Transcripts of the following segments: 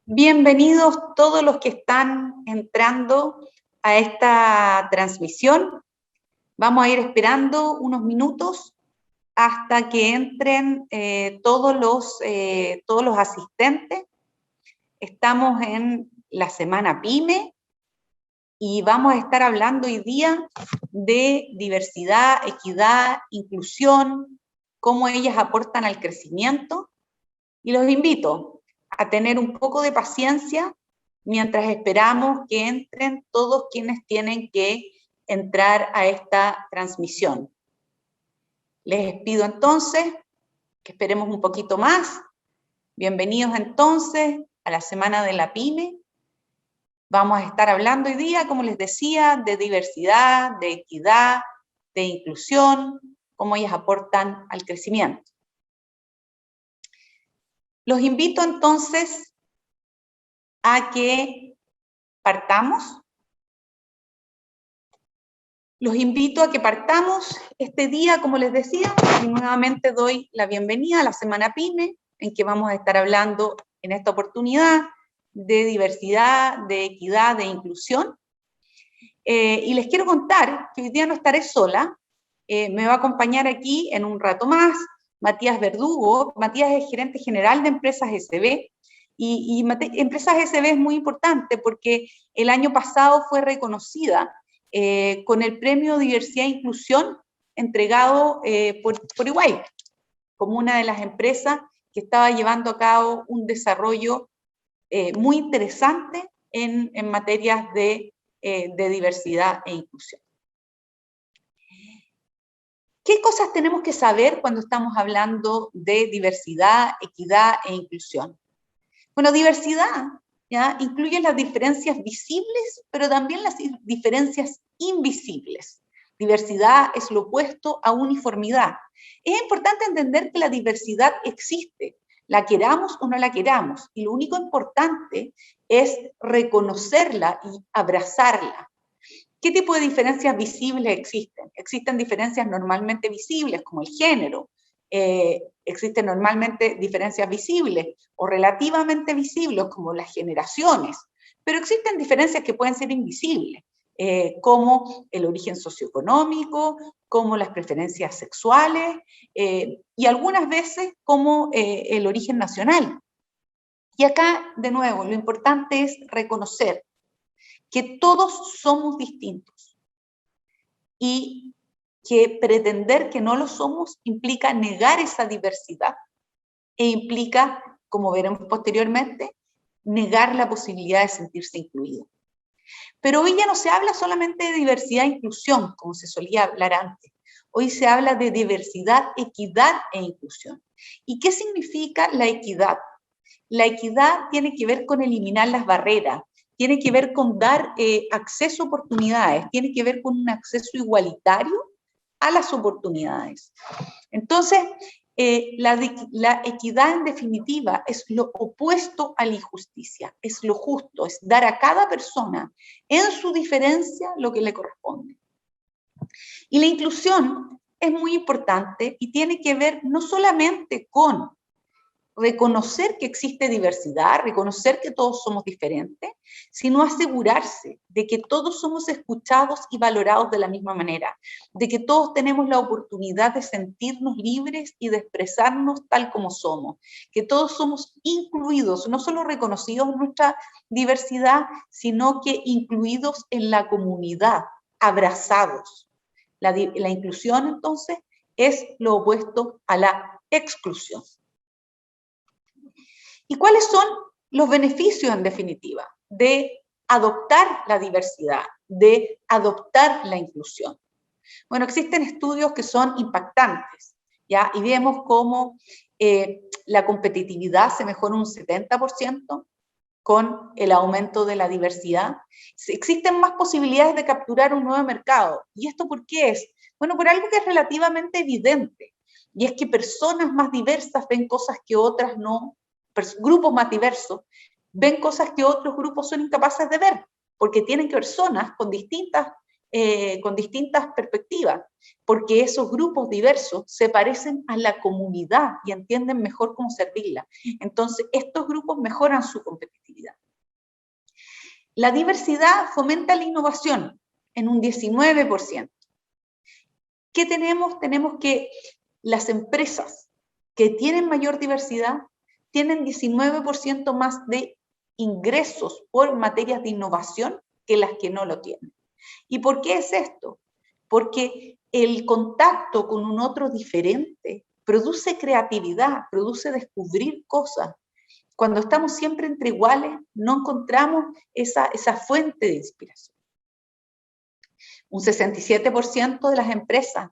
Bienvenidos todos los que están entrando a esta transmisión. Vamos a ir esperando unos minutos hasta que entren todos los asistentes. Estamos en la Semana PYME y vamos a estar hablando hoy día de diversidad, equidad, inclusión, cómo ellas aportan al crecimiento. Y los invito a tener un poco de paciencia mientras esperamos que entren todos quienes tienen que entrar a esta transmisión. Les pido entonces que esperemos un poquito más. Bienvenidos entonces a la Semana de la PYME. Vamos a estar hablando hoy día, como les decía, de diversidad, de equidad, de inclusión, cómo ellas aportan al crecimiento. Los invito entonces a que partamos. Los invito a que partamos este día, como les decía, y nuevamente doy la bienvenida a la Semana PYME, en que vamos a estar hablando en esta oportunidad de diversidad, de equidad, de inclusión. Y les quiero contar que hoy día no estaré sola, me va a acompañar aquí en un rato más Matías Verdugo. Matías es gerente general de Empresas SB, y Empresas SB es muy importante porque el año pasado fue reconocida con el premio Diversidad e Inclusión entregado por EY, como una de las empresas que estaba llevando a cabo un desarrollo muy interesante en materias de diversidad e inclusión. ¿Qué cosas tenemos que saber cuando estamos hablando de diversidad, equidad e inclusión? Bueno, diversidad ¿ya? Incluye las diferencias visibles, pero también las diferencias invisibles. Diversidad es lo opuesto a uniformidad. Es importante entender que la diversidad existe, la queramos o no la queramos, y lo único importante es reconocerla y abrazarla. ¿Qué tipo de diferencias visibles existen? Existen diferencias normalmente visibles, como el género. Existen normalmente diferencias visibles o relativamente visibles, como las generaciones. Pero existen diferencias que pueden ser invisibles, como el origen socioeconómico, como las preferencias sexuales, y algunas veces como el origen nacional. Y acá, de nuevo, lo importante es reconocer que todos somos distintos y que pretender que no lo somos implica negar esa diversidad e implica, como veremos posteriormente, negar la posibilidad de sentirse incluido. Pero hoy ya no se habla solamente de diversidad e inclusión, como se solía hablar antes. Hoy se habla de diversidad, equidad e inclusión. ¿Y qué significa la equidad? La equidad tiene que ver con eliminar las barreras, tiene que ver con dar acceso a oportunidades, tiene que ver con un acceso igualitario a las oportunidades. Entonces, la equidad en definitiva es lo opuesto a la injusticia, es lo justo, es dar a cada persona en su diferencia lo que le corresponde. Y la inclusión es muy importante y tiene que ver no solamente con reconocer que existe diversidad, reconocer que todos somos diferentes, sino asegurarse de que todos somos escuchados y valorados de la misma manera, de que todos tenemos la oportunidad de sentirnos libres y de expresarnos tal como somos, que todos somos incluidos, no solo reconocidos en nuestra diversidad, sino que incluidos en la comunidad, abrazados. La inclusión, entonces, es lo opuesto a la exclusión. ¿Y cuáles son los beneficios, en definitiva, de adoptar la diversidad, de adoptar la inclusión? Bueno, existen estudios que son impactantes, ¿ya? Y vemos cómo la competitividad se mejora un 70% con el aumento de la diversidad. Existen más posibilidades de capturar un nuevo mercado. ¿Y esto por qué es? Bueno, por algo que es relativamente evidente, y es que personas más diversas ven cosas que otras no, grupos más diversos ven cosas que otros grupos son incapaces de ver, porque tienen personas con distintas perspectivas, porque esos grupos diversos se parecen a la comunidad y entienden mejor cómo servirla. Entonces, estos grupos mejoran su competitividad. La diversidad fomenta la innovación en un 19%. ¿Qué tenemos? Tenemos que las empresas que tienen mayor diversidad tienen 19% más de ingresos por materias de innovación que las que no lo tienen. ¿Y por qué es esto? Porque el contacto con un otro diferente produce creatividad, produce descubrir cosas. Cuando estamos siempre entre iguales, no encontramos esa fuente de inspiración. Un 67% de las empresas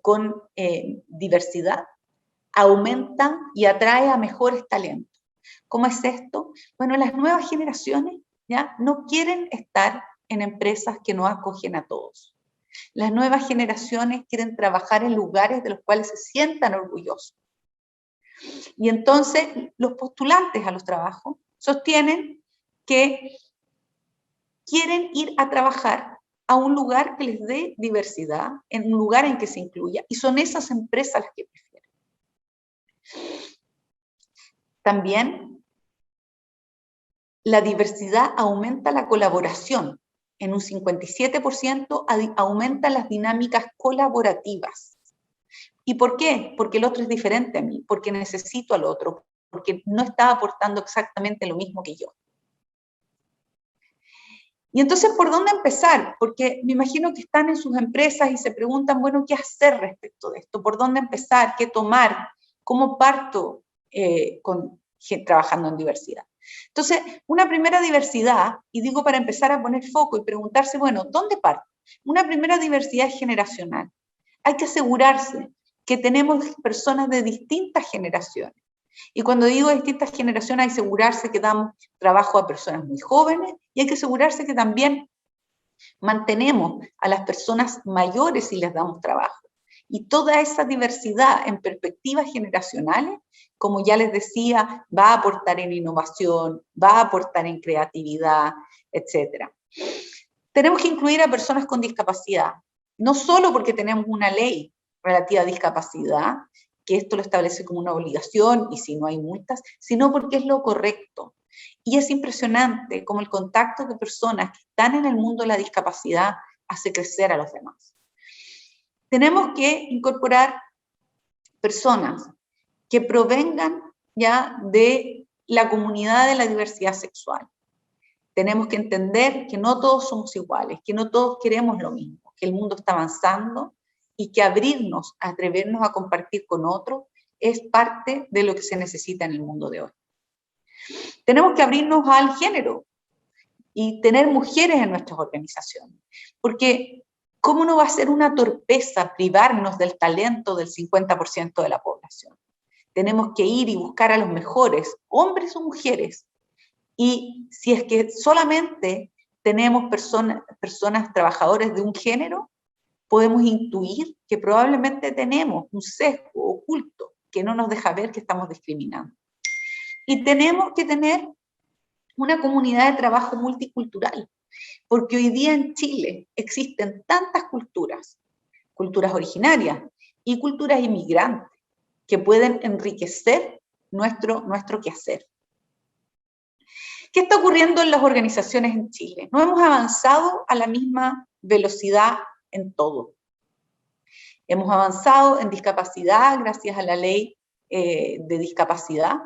con diversidad aumenta y atrae a mejores talentos. ¿Cómo es esto? Bueno, las nuevas generaciones ya no quieren estar en empresas que no acogen a todos. Las nuevas generaciones quieren trabajar en lugares de los cuales se sientan orgullosos. Y entonces los postulantes a los trabajos sostienen que quieren ir a trabajar a un lugar que les dé diversidad, en un lugar en que se incluya, y son esas empresas las que prefieren. También la diversidad aumenta la colaboración. En un 57% aumenta las dinámicas colaborativas. ¿Y por qué? Porque el otro es diferente a mí, porque necesito al otro, porque no está aportando exactamente lo mismo que yo. Y entonces, ¿por dónde empezar? Porque me imagino que están en sus empresas y se preguntan, bueno, ¿qué hacer respecto de esto? ¿Por dónde empezar? ¿Qué tomar? ¿Cómo parto trabajando en diversidad? Entonces, una primera diversidad, y digo para empezar a poner foco y preguntarse, bueno, ¿dónde parto? Una primera diversidad es generacional. Hay que asegurarse que tenemos personas de distintas generaciones. Y cuando digo distintas generaciones, hay que asegurarse que damos trabajo a personas muy jóvenes y hay que asegurarse que también mantenemos a las personas mayores y les damos trabajo. Y toda esa diversidad en perspectivas generacionales, como ya les decía, va a aportar en innovación, va a aportar en creatividad, etc. Tenemos que incluir a personas con discapacidad, no solo porque tenemos una ley relativa a discapacidad, que esto lo establece como una obligación y si no hay multas, sino porque es lo correcto. Y es impresionante cómo el contacto de personas que están en el mundo de la discapacidad hace crecer a los demás. Tenemos que incorporar personas que provengan ya de la comunidad de la diversidad sexual. Tenemos que entender que no todos somos iguales, que no todos queremos lo mismo, que el mundo está avanzando y que abrirnos, atrevernos a compartir con otros es parte de lo que se necesita en el mundo de hoy. Tenemos que abrirnos al género y tener mujeres en nuestras organizaciones, porque ¿cómo no va a ser una torpeza privarnos del talento del 50% de la población? Tenemos que ir y buscar a los mejores, hombres o mujeres, y si es que solamente tenemos personas trabajadoras de un género, podemos intuir que probablemente tenemos un sesgo oculto que no nos deja ver que estamos discriminando. Y tenemos que tener una comunidad de trabajo multicultural, porque hoy día en Chile existen tantas culturas, culturas originarias y culturas inmigrantes, que pueden enriquecer nuestro quehacer. ¿Qué está ocurriendo en las organizaciones en Chile? No hemos avanzado a la misma velocidad en todo. Hemos avanzado en discapacidad gracias a la ley de discapacidad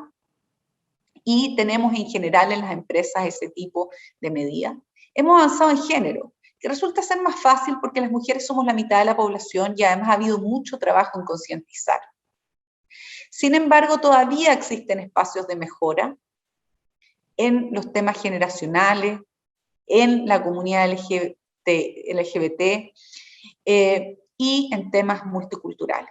y tenemos en general en las empresas ese tipo de medidas. Hemos avanzado en género, que resulta ser más fácil porque las mujeres somos la mitad de la población y además ha habido mucho trabajo en concientizar. Sin embargo, todavía existen espacios de mejora en los temas generacionales, en la comunidad LGBT y en temas multiculturales.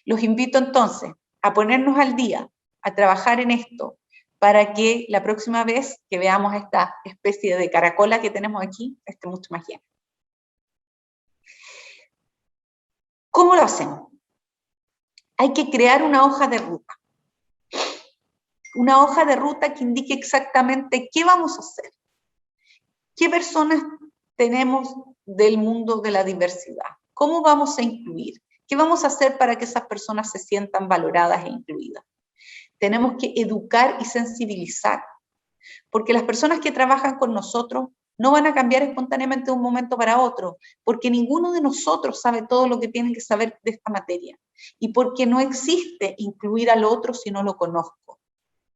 Los invito entonces a ponernos al día, a trabajar en esto, para que la próxima vez que veamos esta especie de caracola que tenemos aquí, esté mucho más llena. ¿Cómo lo hacemos? Hay que crear una hoja de ruta. Una hoja de ruta que indique exactamente qué vamos a hacer. ¿Qué personas tenemos del mundo de la diversidad? ¿Cómo vamos a incluir? ¿Qué vamos a hacer para que esas personas se sientan valoradas e incluidas? Tenemos que educar y sensibilizar. porque las personas que trabajan con nosotros no van a cambiar espontáneamente de un momento para otro, porque ninguno de nosotros sabe todo lo que tiene que saber de esta materia, y porque no existe incluir al otro si no lo conozco.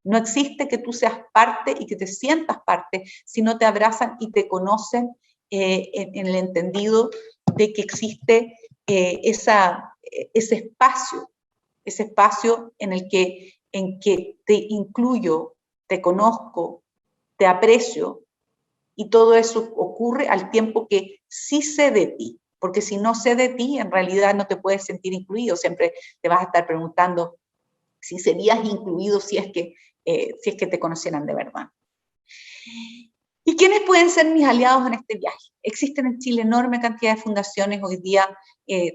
No existe que tú seas parte y que te sientas parte si no te abrazan y te conocen en el entendido de que existe ese espacio en el que te incluyo, te conozco, te aprecio, y todo eso ocurre al tiempo que sí sé de ti, porque si no sé de ti, en realidad no te puedes sentir incluido, siempre te vas a estar preguntando si serías incluido si es que te conocieran de verdad. ¿Y quiénes pueden ser mis aliados en este viaje? Existen en Chile enorme cantidad de fundaciones hoy día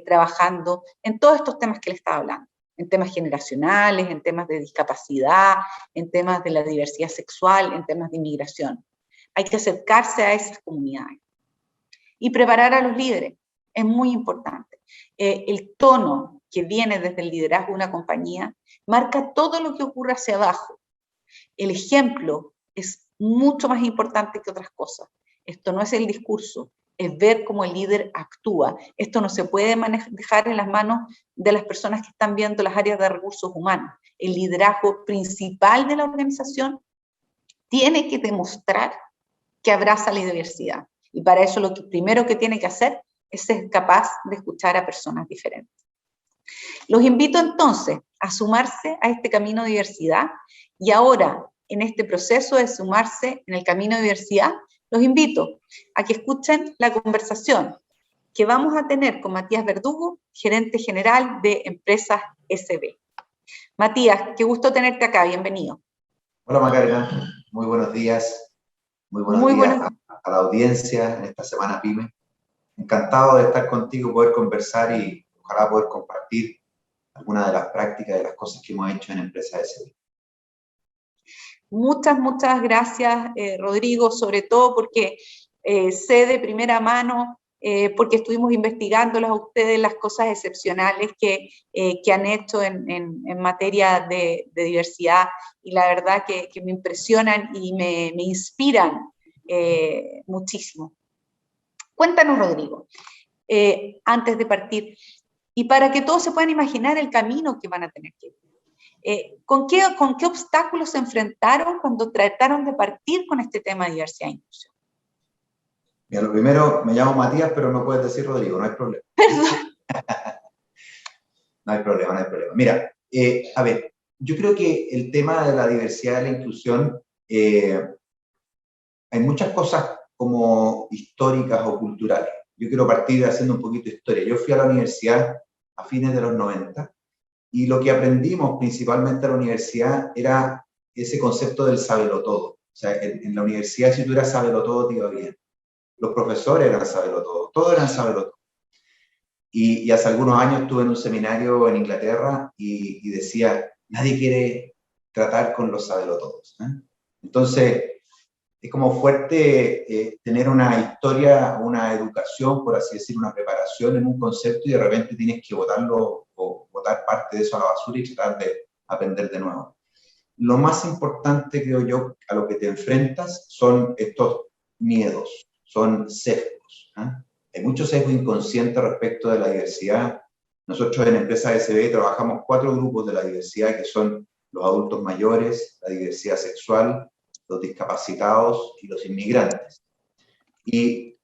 trabajando en todos estos temas que le estaba hablando, en temas generacionales, en temas de discapacidad, en temas de la diversidad sexual, en temas de inmigración. Hay que acercarse a esas comunidades y preparar a los líderes. Es muy importante. El tono que viene desde el liderazgo de una compañía marca todo lo que ocurre hacia abajo. El ejemplo es mucho más importante que otras cosas. Esto no es el discurso, es ver cómo el líder actúa. Esto no se puede dejar en las manos de las personas que están viendo las áreas de recursos humanos. El liderazgo principal de la organización tiene que demostrar que abraza la diversidad. Y para eso lo primero que tiene que hacer es ser capaz de escuchar a personas diferentes. Los invito entonces a sumarse a este camino de diversidad, y ahora, en este proceso de sumarse en el camino de diversidad, los invito a que escuchen la conversación que vamos a tener con Matías Verdugo, gerente general de Empresas SB. Matías, qué gusto tenerte acá, bienvenido. Hola Macarena, muy buenos días. Muy buenos días a la audiencia en esta semana PYME. Encantado de estar contigo, poder conversar y ojalá poder compartir algunas de las prácticas, de las cosas que hemos hecho en Empresas SB. Muchas gracias, Rodrigo, sobre todo porque sé de primera mano, porque estuvimos investigándolas a ustedes, las cosas excepcionales que han hecho en materia de diversidad, y la verdad que me impresionan y me inspiran muchísimo. Cuéntanos, Rodrigo, antes de partir, y para que todos se puedan imaginar el camino que van a tener que ir. ¿Con qué obstáculos se enfrentaron cuando trataron de partir con este tema de diversidad e inclusión? Mira, lo primero, me llamo Matías, pero me puedes decir Rodrigo, no hay problema. No hay problema, no hay problema. Mira, a ver, yo creo que el tema de la diversidad y la inclusión, hay muchas cosas como históricas o culturales. Yo quiero partir haciendo un poquito de historia. Yo fui a la universidad a fines de los 90, y lo que aprendimos principalmente en la universidad era ese concepto del sabelotodo. O sea, en la universidad, si tú eras sabelotodo, te iba bien. Los profesores eran sabelotodo, todos eran sabelotodo. Y hace algunos años estuve en un seminario en Inglaterra y decía, nadie quiere tratar con los sabelotodos, ¿eh? Entonces, es como fuerte tener una historia, una educación, por así decir, una preparación en un concepto, y de repente tienes que botarlo o botar parte de eso a la basura y tratar de aprender de nuevo. Lo más importante, creo yo, a lo que te enfrentas son estos miedos, son sesgos, ¿eh? Hay mucho sesgo inconsciente respecto de la diversidad. Nosotros en Empresas SB trabajamos 4 grupos de la diversidad, que son los adultos mayores, la diversidad sexual, los discapacitados y los inmigrantes. Y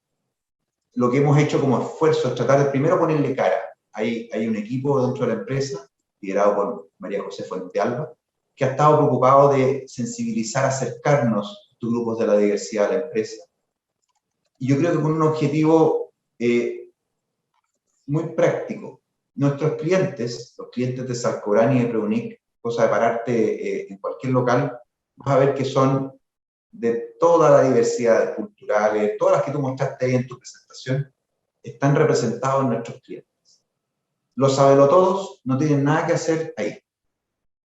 lo que hemos hecho como esfuerzo es tratar de primero ponerle cara. Hay un equipo dentro de la empresa, liderado por María José Fuentealba, que ha estado preocupado de sensibilizar, acercarnos a estos grupos de la diversidad a la empresa. Y yo creo que con un objetivo muy práctico. Nuestros clientes, los clientes de Salcobrán y de Preunic, cosa de pararte en cualquier local, vas a ver que son de toda la diversidad cultural, todas las que tú mostraste ahí en tu presentación, están representados en nuestros clientes. Los sabelotodos no tienen nada que hacer ahí,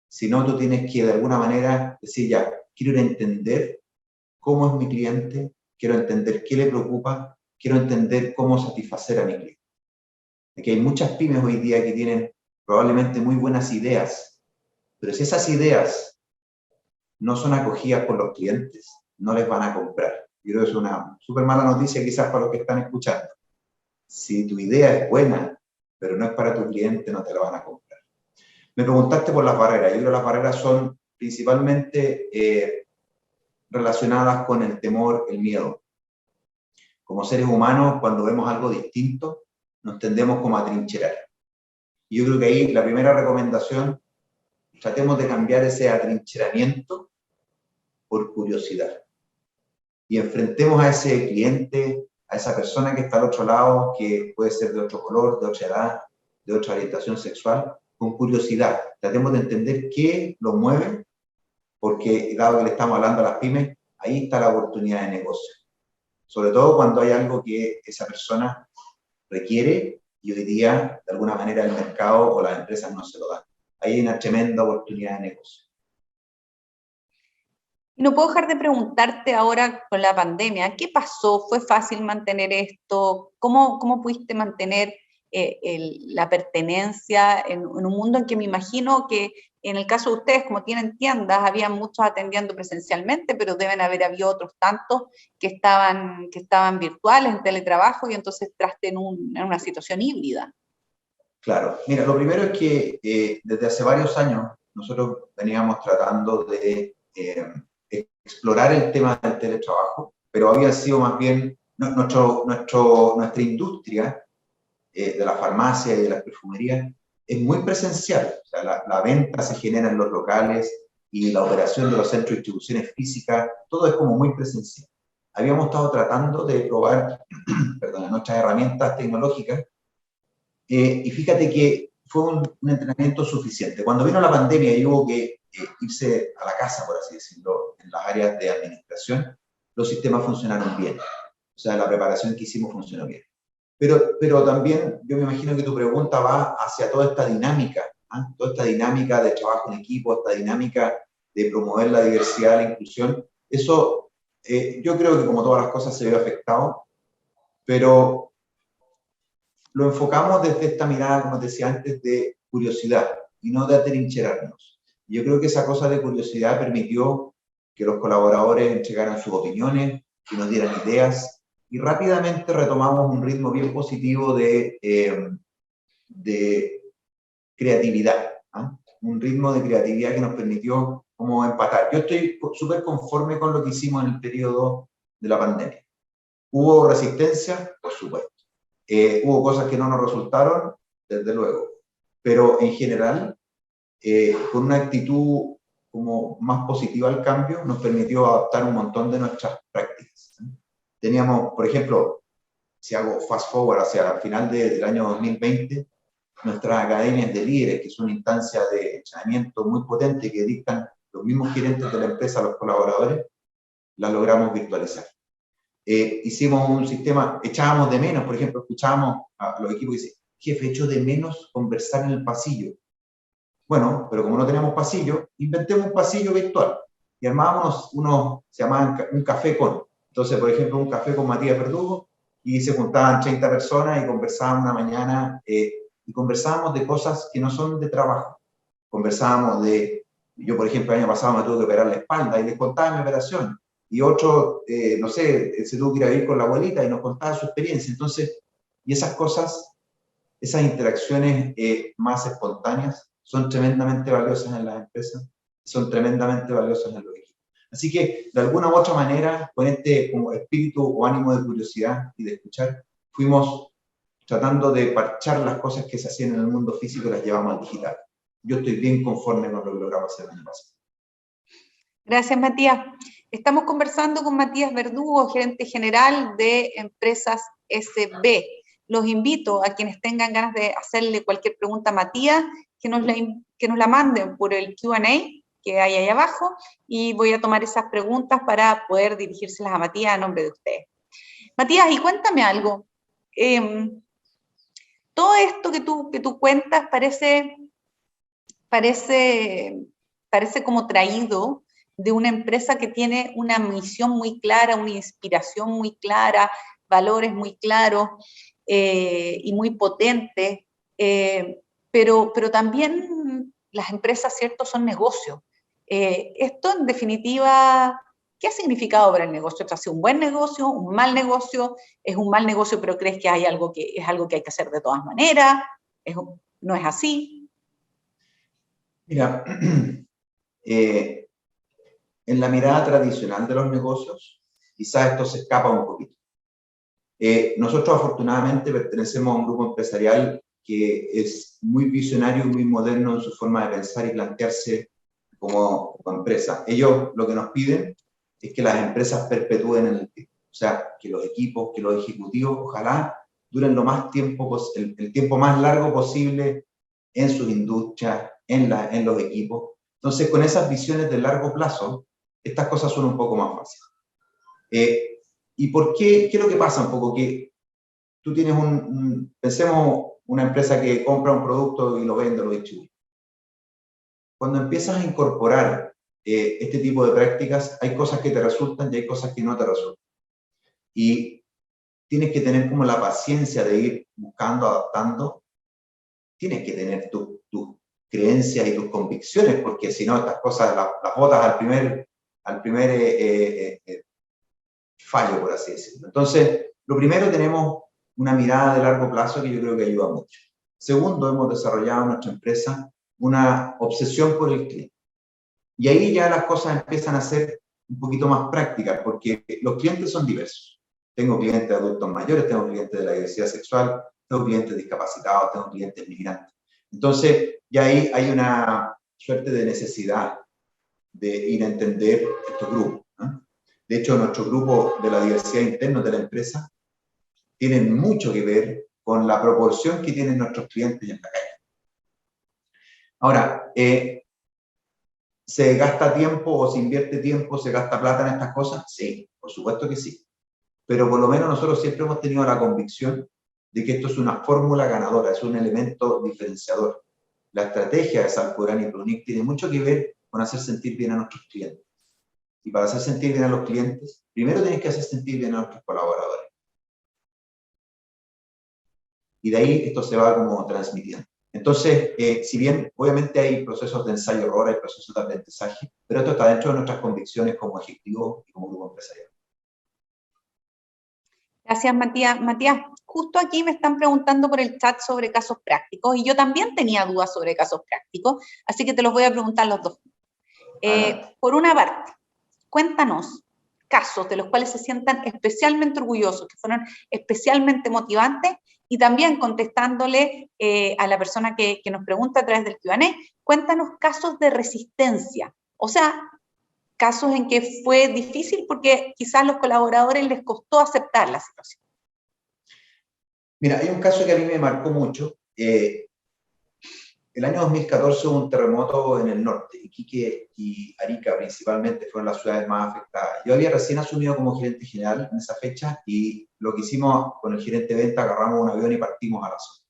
sino tú tienes que de alguna manera decir, ya, quiero entender cómo es mi cliente, quiero entender qué le preocupa, quiero entender cómo satisfacer a mi cliente. Aquí hay muchas pymes hoy día que tienen probablemente muy buenas ideas, pero si esas ideas no son acogidas por los clientes, no les van a comprar. Yo creo que es una súper mala noticia quizás para los que están escuchando. Si tu idea es buena, pero no es para tu cliente, no te la van a comprar. Me preguntaste por las barreras. Yo creo que las barreras son principalmente relacionadas con el temor, el miedo. Como seres humanos, cuando vemos algo distinto, nos tendemos como a trincherar. Y yo creo que ahí la primera recomendación, tratemos de cambiar ese atrincheramiento por curiosidad. Y enfrentemos a ese cliente, a esa persona que está al otro lado, que puede ser de otro color, de otra edad, de otra orientación sexual, con curiosidad. Tratemos de entender qué lo mueve, porque dado que le estamos hablando a las pymes, ahí está la oportunidad de negocio. Sobre todo cuando hay algo que esa persona requiere y hoy día, de alguna manera, el mercado o las empresas no se lo dan. Ahí hay una tremenda oportunidad de negocio. Y no puedo dejar de preguntarte ahora con la pandemia, ¿qué pasó? ¿Fue fácil mantener esto? ¿Cómo pudiste mantener la pertenencia en un mundo en que me imagino que en el caso de ustedes, como tienen tiendas, había muchos atendiendo presencialmente, pero deben haber habido otros tantos que estaban virtuales, en teletrabajo, y entonces entraste en una situación híbrida? Claro, mira, lo primero es que desde hace varios años nosotros veníamos tratando de explorar el tema del teletrabajo, pero había sido más bien nuestra industria de la farmacia y de la perfumería es muy presencial. O sea, la venta se genera en los locales y la operación de los centros de distribuciones físicas, todo es como muy presencial. Habíamos estado tratando de probar perdón, nuestras herramientas tecnológicas y fíjate que fue un entrenamiento suficiente. Cuando vino la pandemia y hubo que irse a la casa, por así decirlo, en las áreas de administración, los sistemas funcionaron bien. O sea, la preparación que hicimos funcionó bien. Pero también yo me imagino que tu pregunta va hacia toda esta dinámica, ¿eh? Toda esta dinámica de trabajo en equipo, esta dinámica de promover la diversidad, la inclusión. Eso, yo creo que como todas las cosas se ve afectado, pero lo enfocamos desde esta mirada, como te decía antes, de curiosidad y no de atrincherarnos. Yo creo que esa cosa de curiosidad permitió que los colaboradores entregaran sus opiniones, que nos dieran ideas, y rápidamente retomamos un ritmo bien positivo de creatividad, ¿eh? Un ritmo de creatividad que nos permitió como empatar. Yo estoy súper conforme con lo que hicimos en el periodo de la pandemia. ¿Hubo resistencia? Por supuesto. Hubo cosas que no nos resultaron, desde luego, pero en general, con una actitud como más positiva al cambio, nos permitió adaptar un montón de nuestras prácticas. Teníamos, por ejemplo, si hago fast forward hacia el final del año 2020, nuestras academias de líderes, que es una instancia de entrenamiento muy potente que dictan los mismos gerentes de la empresa a los colaboradores, las logramos virtualizar. Hicimos un sistema, echábamos de menos, por ejemplo, escuchábamos a los equipos que dicen, jefe, echo de menos conversar en el pasillo. Bueno, pero como no tenemos pasillo, inventemos un pasillo virtual y armábamos se llamaban un café con. Entonces, por ejemplo, un café con Matías Verdugo y se juntaban 30 personas y conversábamos una mañana y conversábamos de cosas que no son de trabajo. Conversábamos yo por ejemplo, el año pasado me tuve que operar la espalda y les contaba mi operación. Y otro, no sé, se tuvo que ir a vivir con la abuelita y nos contaba su experiencia. Entonces, y esas cosas, esas interacciones más espontáneas son tremendamente valiosas en las empresas, son tremendamente valiosas en los equipos. Así que, de alguna u otra manera, con este como espíritu o ánimo de curiosidad y de escuchar, fuimos tratando de parchar las cosas que se hacían en el mundo físico y las llevamos al digital. Yo estoy bien conforme con lo que logramos hacer el año pasado. Gracias, Matías. Estamos conversando con Matías Verdugo, gerente general de Empresas SB. Los invito a quienes tengan ganas de hacerle cualquier pregunta a Matías, que nos la manden por el Q&A que hay ahí abajo, y voy a tomar esas preguntas para poder dirigírselas a Matías a nombre de ustedes. Matías, y cuéntame algo. Todo esto que tú cuentas parece como traído de una empresa que tiene una misión muy clara, una inspiración muy clara, valores muy claros y muy potentes, pero también las empresas, ¿cierto?, son negocios. Esto, en definitiva, ¿qué ha significado para el negocio? ¿Esto ha sido un buen negocio, un mal negocio? ¿Es un mal negocio, pero crees que es algo que hay que hacer de todas maneras? ¿No es así? Mira, en la mirada tradicional de los negocios, quizás esto se escapa un poquito. Nosotros afortunadamente pertenecemos a un grupo empresarial que es muy visionario y muy moderno en su forma de pensar y plantearse como empresa. Ellos lo que nos piden es que las empresas perpetúen en el tiempo. O sea, que los equipos, que los ejecutivos, ojalá duren lo más tiempo, el tiempo más largo posible en sus industrias, en los equipos. Entonces, con esas visiones de largo plazo, estas cosas son un poco más fáciles. ¿Y por qué? ¿Qué es lo que pasa un poco? Que tú tienes pensemos una empresa que compra un producto y lo vende, lo distribuye. Cuando empiezas a incorporar este tipo de prácticas, hay cosas que te resultan y hay cosas que no te resultan. Y tienes que tener como la paciencia de ir buscando, adaptando. Tienes que tener tus creencias y tus convicciones, porque si no, estas cosas las botas al primer fallo, por así decirlo. Entonces, lo primero, tenemos una mirada de largo plazo que yo creo que ayuda mucho. Segundo, hemos desarrollado en nuestra empresa una obsesión por el cliente. Y ahí ya las cosas empiezan a ser un poquito más prácticas, porque los clientes son diversos. Tengo clientes adultos mayores, tengo clientes de la diversidad sexual, tengo clientes discapacitados, tengo clientes migrantes. Entonces, ya ahí hay una suerte de necesidad de ir a entender estos grupos, ¿no? De hecho, nuestro grupo de la diversidad interna de la empresa tienen mucho que ver con la proporción que tienen nuestros clientes en la calle. Ahora, ¿se gasta tiempo o se invierte tiempo, se gasta plata en estas cosas? Sí, por supuesto que sí. Pero por lo menos nosotros siempre hemos tenido la convicción de que esto es una fórmula ganadora, es un elemento diferenciador. La estrategia de Salfurani y Plunic tiene mucho que ver con hacer sentir bien a nuestros clientes. Y para hacer sentir bien a los clientes, primero tienes que hacer sentir bien a nuestros colaboradores. Y de ahí esto se va como transmitiendo. Entonces, si bien obviamente hay procesos de ensayo-error, hay procesos de aprendizaje, pero esto está dentro de nuestras convicciones como ejecutivos y como grupo empresarial. Gracias, Matías. Matías, justo aquí me están preguntando por el chat sobre casos prácticos, y yo también tenía dudas sobre casos prácticos, así que te los voy a preguntar los dos. Por una parte, cuéntanos casos de los cuales se sientan especialmente orgullosos, que fueron especialmente motivantes, y también contestándole a la persona que nos pregunta a través del Q&A, cuéntanos casos de resistencia, o sea, casos en que fue difícil porque quizás a los colaboradores les costó aceptar la situación. Mira, hay un caso que a mí me marcó mucho. El año 2014 hubo un terremoto en el norte, Iquique y Arica principalmente fueron las ciudades más afectadas. Yo había recién asumido como gerente general en esa fecha y lo que hicimos con el gerente de venta, agarramos un avión y partimos a la zona.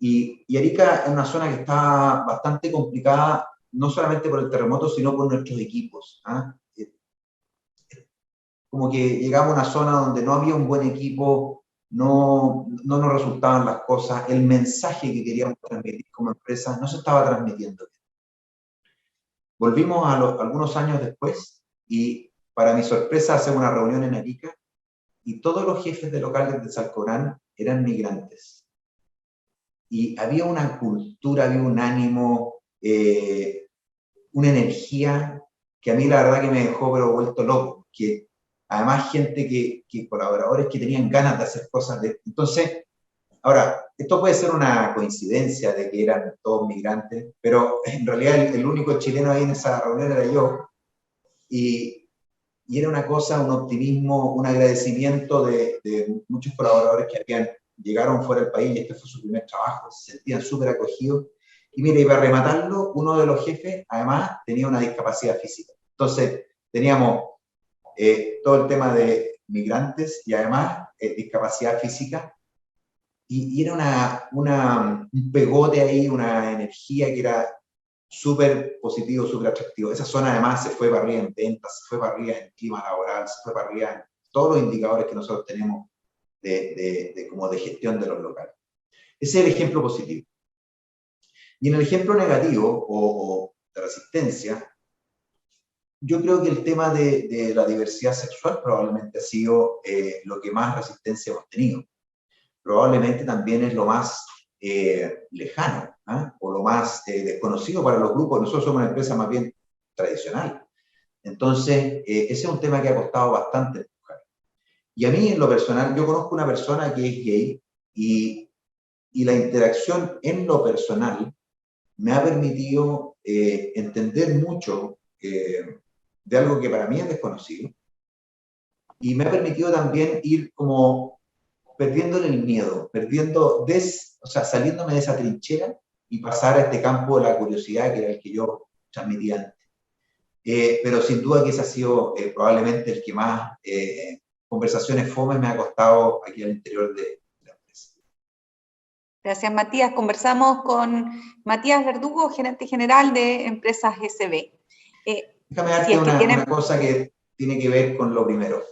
Y Arica es una zona que está bastante complicada, no solamente por el terremoto, sino por nuestros equipos. Como que llegamos a una zona donde no había un buen equipo, no nos resultaban las cosas, el mensaje que queríamos transmitir como empresa no se estaba transmitiendo. Volvimos algunos años después y, para mi sorpresa, hacemos una reunión en Arica y todos los jefes de locales de Salcobrán eran migrantes. Y había una cultura, había un ánimo, una energía que a mí la verdad que me dejó pero vuelto loco, que además gente colaboradores que tenían ganas de hacer cosas. Entonces, ahora, esto puede ser una coincidencia de que eran todos migrantes, pero en realidad el único chileno ahí en esa reunión era yo, y era una cosa, un optimismo, un agradecimiento de muchos colaboradores que llegaron fuera del país y este fue su primer trabajo, se sentían súper acogidos. Y mira, y para rematarlo, uno de los jefes además tenía una discapacidad física. Entonces, teníamos todo el tema de migrantes y además discapacidad física, y era un pegote ahí, una energía que era súper positivo, súper atractivo. Esa zona además se fue para arriba en ventas, se fue para arriba en clima laboral, se fue para arriba en todos los indicadores que nosotros tenemos como de gestión de los locales. Ese es el ejemplo positivo. Y en el ejemplo negativo, o resistencia, yo creo que el tema de la diversidad sexual probablemente ha sido lo que más resistencia hemos tenido. Probablemente también es lo más lejano, ¿eh? O lo más desconocido para los grupos. Nosotros somos una empresa más bien tradicional. Entonces, ese es un tema que ha costado bastante empujar. Y a mí, en lo personal, yo conozco una persona que es gay y la interacción en lo personal me ha permitido entender mucho de algo que para mí es desconocido y me ha permitido también ir como perdiéndole el miedo, o sea, saliéndome de esa trinchera y pasar a este campo de la curiosidad que era el que yo transmitía antes. Pero sin duda que ese ha sido probablemente el que más conversaciones fome me ha costado aquí al interior de la empresa. Gracias, Matías. Conversamos con Matías Verdugo, gerente general de Empresas SB. Déjame darte una cosa que tiene que ver con lo primero.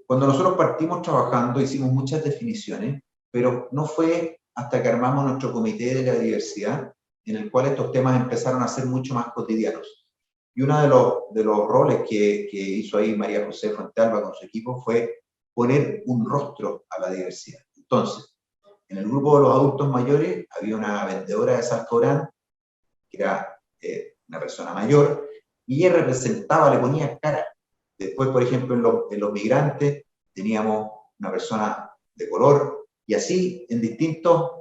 Cuando nosotros partimos trabajando hicimos muchas definiciones, pero no fue hasta que armamos nuestro comité de la diversidad en el cual estos temas empezaron a ser mucho más cotidianos. Y uno de los roles que hizo ahí María José Fuentealba con su equipo fue poner un rostro a la diversidad. Entonces, en el grupo de los adultos mayores había una vendedora de Salcobrán, que era una persona mayor, y ella representaba, le ponía cara. Después, por ejemplo, en los migrantes teníamos una persona de color, y así en distintos...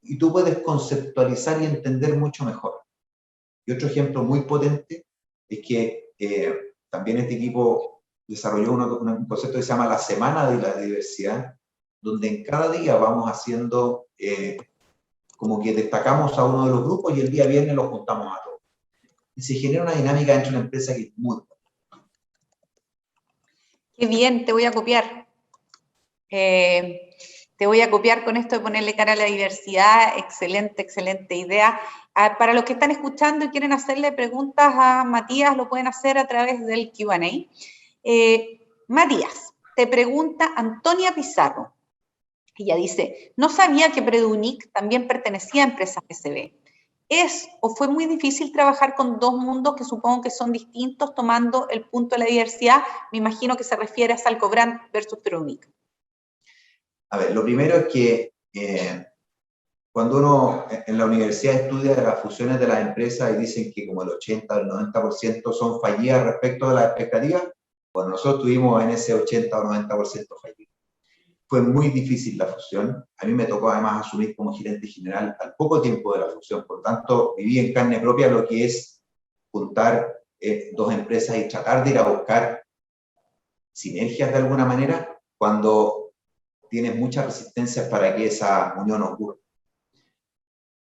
y tú puedes conceptualizar y entender mucho mejor. Y otro ejemplo muy potente es que también este equipo desarrolló un concepto que se llama la Semana de la Diversidad, donde en cada día vamos haciendo como que destacamos a uno de los grupos y el día viernes los juntamos a todos. Y se genera una dinámica dentro de una empresa que es muy buena. Qué bien, te voy a copiar. Te voy a copiar con esto de ponerle cara a la diversidad. Excelente, excelente idea. Para los que están escuchando y quieren hacerle preguntas a Matías, lo pueden hacer a través del Q&A. Matías, te pregunta Antonia Pizarro. Ella dice, no sabía que Predunic también pertenecía a Empresas SB. ¿Es o fue muy difícil trabajar con dos mundos que supongo que son distintos tomando el punto de la diversidad? Me imagino que se refiere a Salcobrand versus Predunic. A ver, lo primero es que cuando uno en la universidad estudia las fusiones de las empresas y dicen que como el 80 o el 90% son fallidas respecto de las expectativas, pues nosotros tuvimos en ese 80 o 90% fallido. Fue muy difícil la fusión. A mí me tocó además asumir como gerente general al poco tiempo de la fusión. Por tanto, viví en carne propia lo que es juntar dos empresas y tratar de ir a buscar sinergias de alguna manera cuando tienes muchas resistencias para que esa unión ocurra.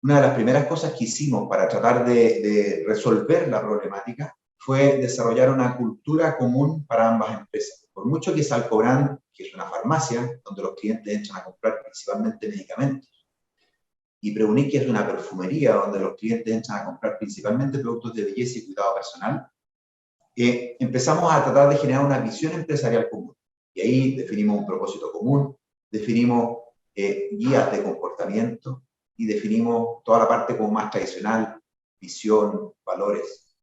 Una de las primeras cosas que hicimos para tratar de resolver la problemática fue desarrollar una cultura común para ambas empresas. Por mucho que Salcobrand, que es una farmacia, donde los clientes entran a comprar principalmente medicamentos, y Preunic, que es una perfumería, donde los clientes entran a comprar principalmente productos de belleza y cuidado personal, empezamos a tratar de generar una visión empresarial común. Y ahí definimos un propósito común, definimos guías de comportamiento y definimos toda la parte como más tradicional, visión, valores.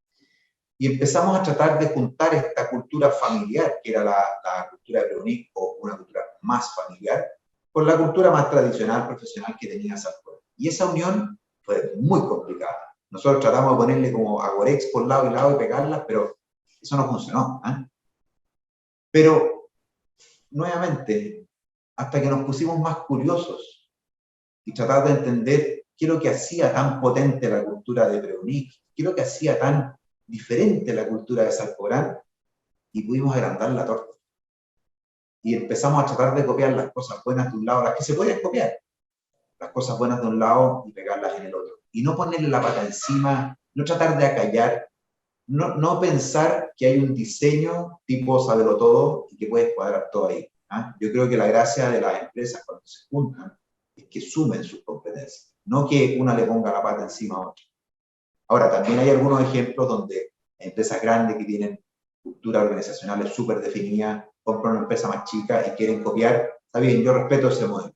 Y empezamos a tratar de juntar esta cultura familiar, que era la cultura de Preunic, o una cultura más familiar, con la cultura más tradicional, profesional que tenía Salcobrand. Y esa unión fue muy complicada. Nosotros tratamos de ponerle como agorex por lado y pegarlas, pero eso no funcionó. Pero, nuevamente, hasta que nos pusimos más curiosos y tratar de entender qué es lo que hacía tan potente la cultura de Preunic, qué es lo que hacía tan diferente la cultura de Salcobrand, y pudimos agrandar la torta. Y empezamos a tratar de copiar las cosas buenas de un lado, las que se podían copiar, las cosas buenas de un lado y pegarlas en el otro. Y no ponerle la pata encima, no tratar de acallar, no pensar que hay un diseño tipo saberlo todo y que puedes cuadrar todo ahí. Yo creo que la gracia de las empresas cuando se juntan es que sumen sus competencias, no que una le ponga la pata encima a otra. Ahora, también hay algunos ejemplos donde empresas grandes que tienen culturas organizacionales súper definidas, compran una empresa más chica y quieren copiar. Está bien, yo respeto ese modelo.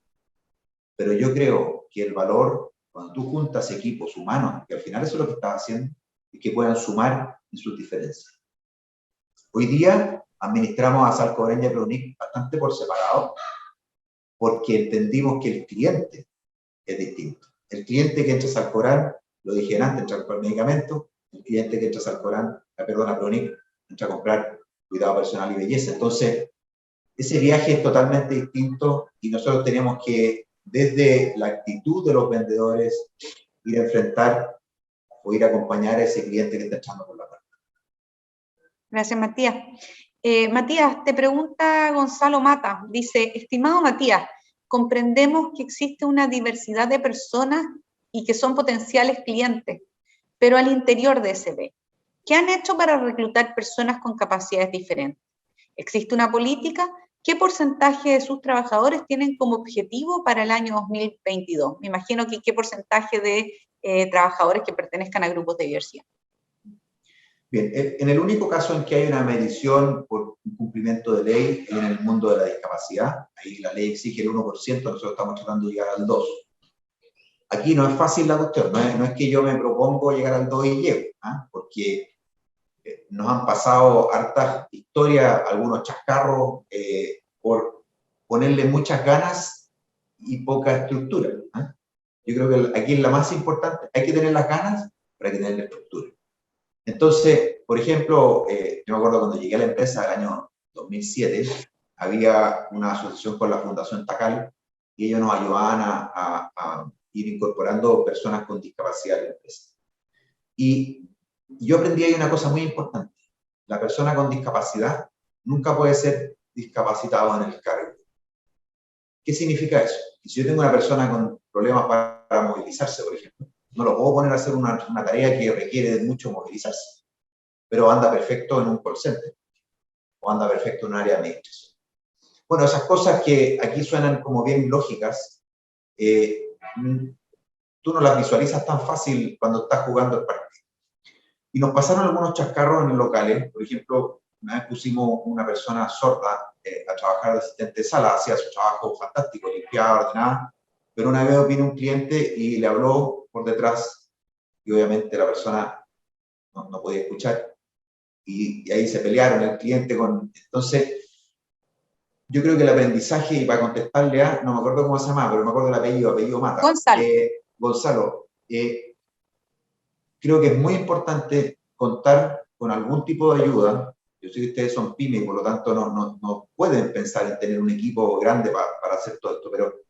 Pero yo creo que el valor cuando tú juntas equipos humanos, que al final eso es lo que estás haciendo, y que puedan sumar en sus diferencias. Hoy día administramos a Salcobrén y a Preunic bastante por separado, porque entendimos que el cliente es distinto. El cliente que entra a Salcobrén, lo dije antes, entra a comprar medicamentos, el cliente que entra a Salcobrén, a Preunic, entra a comprar cuidado personal y belleza. Entonces, ese viaje es totalmente distinto y nosotros tenemos que, desde la actitud de los vendedores, ir a enfrentar o ir a acompañar a ese cliente que está echando por la puerta. Gracias, Matías. Matías, te pregunta Gonzalo Mata, dice, estimado Matías, comprendemos que existe una diversidad de personas y que son potenciales clientes, pero al interior de SB, ¿qué han hecho para reclutar personas con capacidades diferentes? ¿Existe una política? ¿Qué porcentaje de sus trabajadores tienen como objetivo para el año 2022? Me imagino que qué porcentaje de trabajadores que pertenezcan a grupos de diversidad. Bien, en el único caso en que hay una medición por cumplimiento de ley en el mundo de la discapacidad, ahí la ley exige el 1%, nosotros estamos tratando de llegar al 2%. Aquí no es fácil la cuestión, no es que yo me propongo llegar al 2 y llego, porque nos han pasado hartas historias, algunos chascarros, por ponerle muchas ganas y poca estructura. Yo creo que aquí es la más importante, hay que tener las ganas, pero hay que tener la estructura. Entonces, por ejemplo, yo me acuerdo cuando llegué a la empresa el año 2007, había una asociación con la Fundación Tacal y ellos nos ayudaban a ir incorporando personas con discapacidad en la empresa. Y yo aprendí ahí una cosa muy importante. La persona con discapacidad nunca puede ser discapacitado en el cargo. ¿Qué significa eso? Que si yo tengo una persona con problemas para movilizarse, por ejemplo, no lo puedo poner a hacer una tarea que requiere de mucho movilizarse, pero anda perfecto en un call center o anda perfecto en un área de administración. Bueno, esas cosas que aquí suenan como bien lógicas, tú no las visualizas tan fácil cuando estás jugando el partido. Y nos pasaron algunos chascarros en los locales. Por ejemplo, una vez pusimos una persona sorda a trabajar de asistente de sala, hacía su trabajo fantástico, limpiaba, ordenaba, pero una vez vino un cliente y le habló por detrás y obviamente la persona no podía escuchar y ahí se pelearon el cliente con... Entonces, yo creo que el aprendizaje, y para contestarle a, no me acuerdo cómo se llama, pero me acuerdo el apellido Mata. Gonzalo, creo que es muy importante contar con algún tipo de ayuda. Yo sé que ustedes son pymes y por lo tanto no pueden pensar en tener un equipo grande para hacer todo esto, pero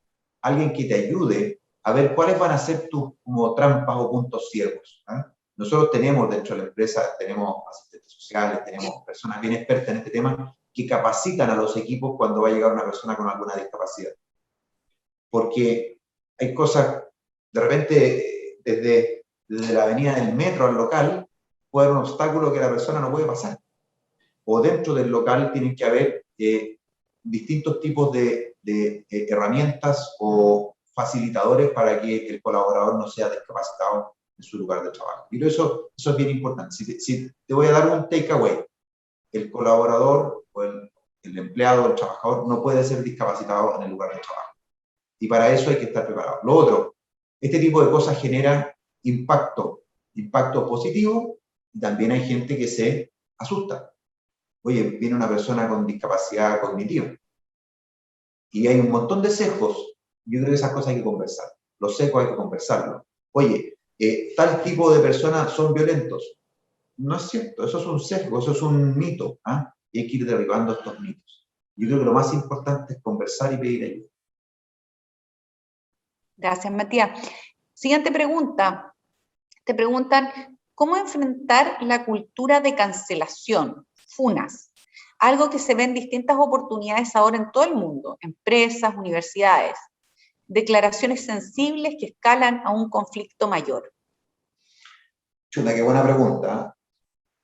alguien que te ayude a ver cuáles van a ser tus como trampas o puntos ciegos. Nosotros tenemos dentro de la empresa, tenemos asistentes sociales, tenemos personas bien expertas en este tema que capacitan a los equipos cuando va a llegar una persona con alguna discapacidad. Porque hay cosas, de repente, desde la avenida del metro al local, puede haber un obstáculo que la persona no puede pasar. O dentro del local tienen que haber distintos tipos de herramientas o facilitadores para que el colaborador no sea discapacitado en su lugar de trabajo. Y eso es bien importante. Si te voy a dar un takeaway, el colaborador o el empleado o el trabajador no puede ser discapacitado en el lugar de trabajo. Y para eso hay que estar preparado. Lo otro, este tipo de cosas genera impacto positivo, y también hay gente que se asusta. Oye, viene una persona con discapacidad cognitiva y hay un montón de sesgos. Yo creo que esas cosas hay que conversar. Los sesgos hay que conversarlos. Oye, tal tipo de personas son violentos. No es cierto, eso es un sesgo, eso es un mito. Y hay que ir derribando estos mitos. Yo creo que lo más importante es conversar y pedir ayuda. Gracias, Matías. Siguiente pregunta. Te preguntan, ¿cómo enfrentar la cultura de cancelación, funas? Algo que se ve en distintas oportunidades ahora en todo el mundo, empresas, universidades. Declaraciones sensibles que escalan a un conflicto mayor. Chuta, qué buena pregunta.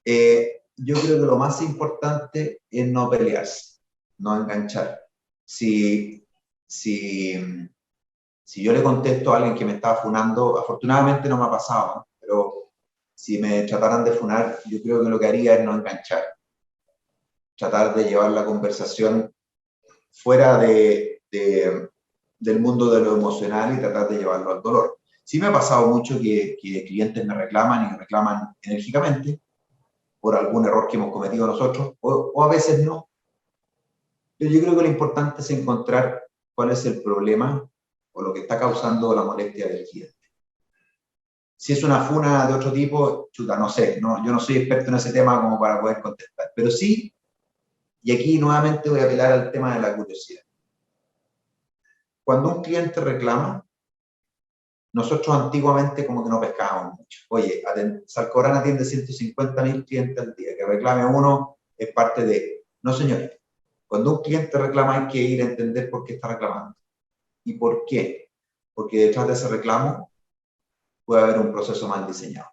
Yo creo que lo más importante es no pelearse, no enganchar. Si yo le contesto a alguien que me está funando, afortunadamente no me ha pasado, pero si me trataran de funar, yo creo que lo que haría es no enganchar. Tratar de llevar la conversación fuera del mundo de lo emocional y tratar de llevarlo al dolor. Sí me ha pasado mucho que clientes me reclaman y me reclaman enérgicamente por algún error que hemos cometido nosotros, o a veces no. Pero yo creo que lo importante es encontrar cuál es el problema o lo que está causando la molestia del cliente. Si es una funa de otro tipo, chuta, no sé, no, yo no soy experto en ese tema como para poder contestar, pero sí, y aquí nuevamente voy a apelar al tema de la curiosidad. Cuando un cliente reclama, nosotros antiguamente como que no pescábamos mucho. Oye, Salcobrán atiende 150.000 clientes al día, que reclame uno es parte de... No, señores. Cuando un cliente reclama hay que ir a entender por qué está reclamando. ¿Y por qué? Porque detrás de ese reclamo puede haber un proceso mal diseñado.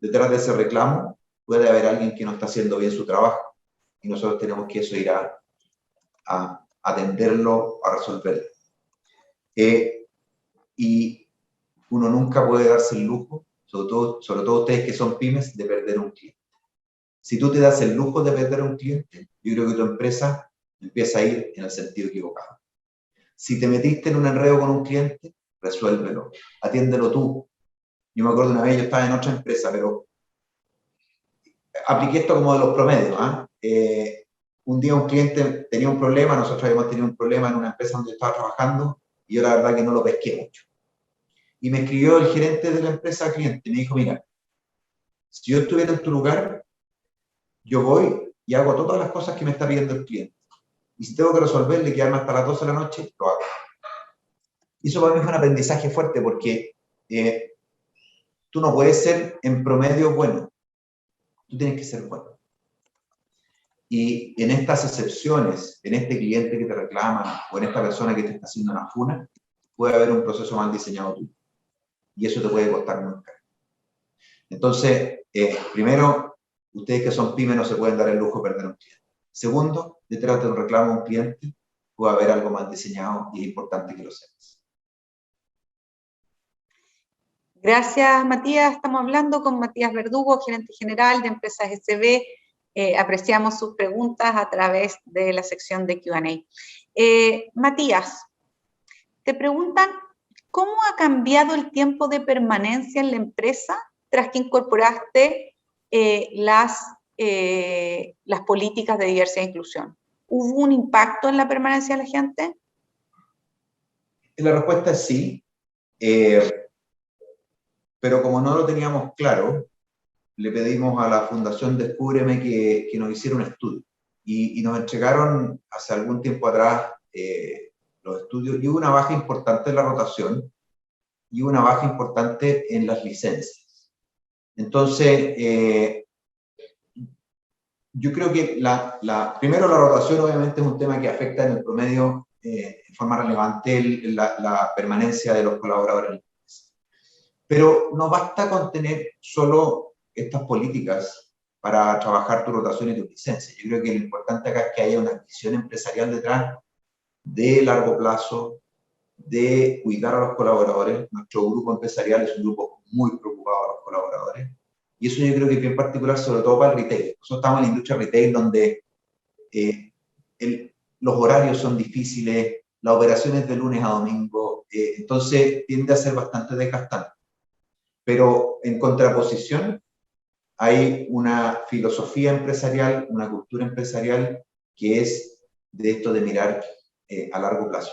Detrás de ese reclamo puede haber alguien que no está haciendo bien su trabajo y nosotros tenemos que eso ir a atenderlo, a resolverlo. Y uno nunca puede darse el lujo, sobre todo ustedes que son pymes, de perder un cliente. Si tú te das el lujo de perder a un cliente, yo creo que tu empresa empieza a ir en el sentido equivocado. Si te metiste en un enredo con un cliente, resuélvelo, atiéndelo tú. Yo me acuerdo una vez, yo estaba en otra empresa, pero apliqué esto como de los promedios. Un día un cliente tenía un problema, nosotros habíamos tenido un problema en una empresa donde estaba trabajando, y yo la verdad que no lo pesqué mucho. Y me escribió el gerente de la empresa cliente, y me dijo, mira, si yo estuviera en tu lugar, yo voy y hago todas las cosas que me está pidiendo el cliente. Y si tengo que resolverle y quedarme hasta las 12 de la noche, lo hago. Y eso para mí fue un aprendizaje fuerte porque tú no puedes ser en promedio bueno, tú tienes que ser bueno. Y en estas excepciones, en este cliente que te reclama o en esta persona que te está haciendo una funa, puede haber un proceso mal diseñado tuyo. Y eso te puede costar muy caro. Entonces, primero, ustedes que son pymes no se pueden dar el lujo de perder un cliente. Segundo, detrás de un reclamo a un cliente puede haber algo mal diseñado y es importante que lo sepas. Gracias, Matías. Estamos hablando con Matías Verdugo, gerente general de Empresas SB. Apreciamos sus preguntas a través de la sección de Q&A. Matías, te preguntan, ¿cómo ha cambiado el tiempo de permanencia en la empresa tras que incorporaste las políticas de diversidad e inclusión? ¿Hubo un impacto en la permanencia de la gente? La respuesta es sí, pero como no lo teníamos claro, le pedimos a la Fundación Descúbreme que nos hiciera un estudio. Y nos entregaron hace algún tiempo atrás los estudios, y hubo una baja importante en la rotación y una baja importante en las licencias. Entonces, yo creo que primero la rotación obviamente es un tema que afecta en el promedio en forma relevante la permanencia de los colaboradores. Pero no basta con tener solo estas políticas para trabajar tu rotación y tu licencia. Yo creo que lo importante acá es que haya una visión empresarial detrás de largo plazo, de cuidar a los colaboradores. Nuestro grupo empresarial es un grupo muy preocupado a los colaboradores. Y eso yo creo que es bien particular, sobre todo para el retail. Nosotros estamos en la industria retail donde los horarios son difíciles, las operaciones de lunes a domingo, entonces tiende a ser bastante desgastante. Pero en contraposición hay una filosofía empresarial, una cultura empresarial que es de esto de mirar a largo plazo.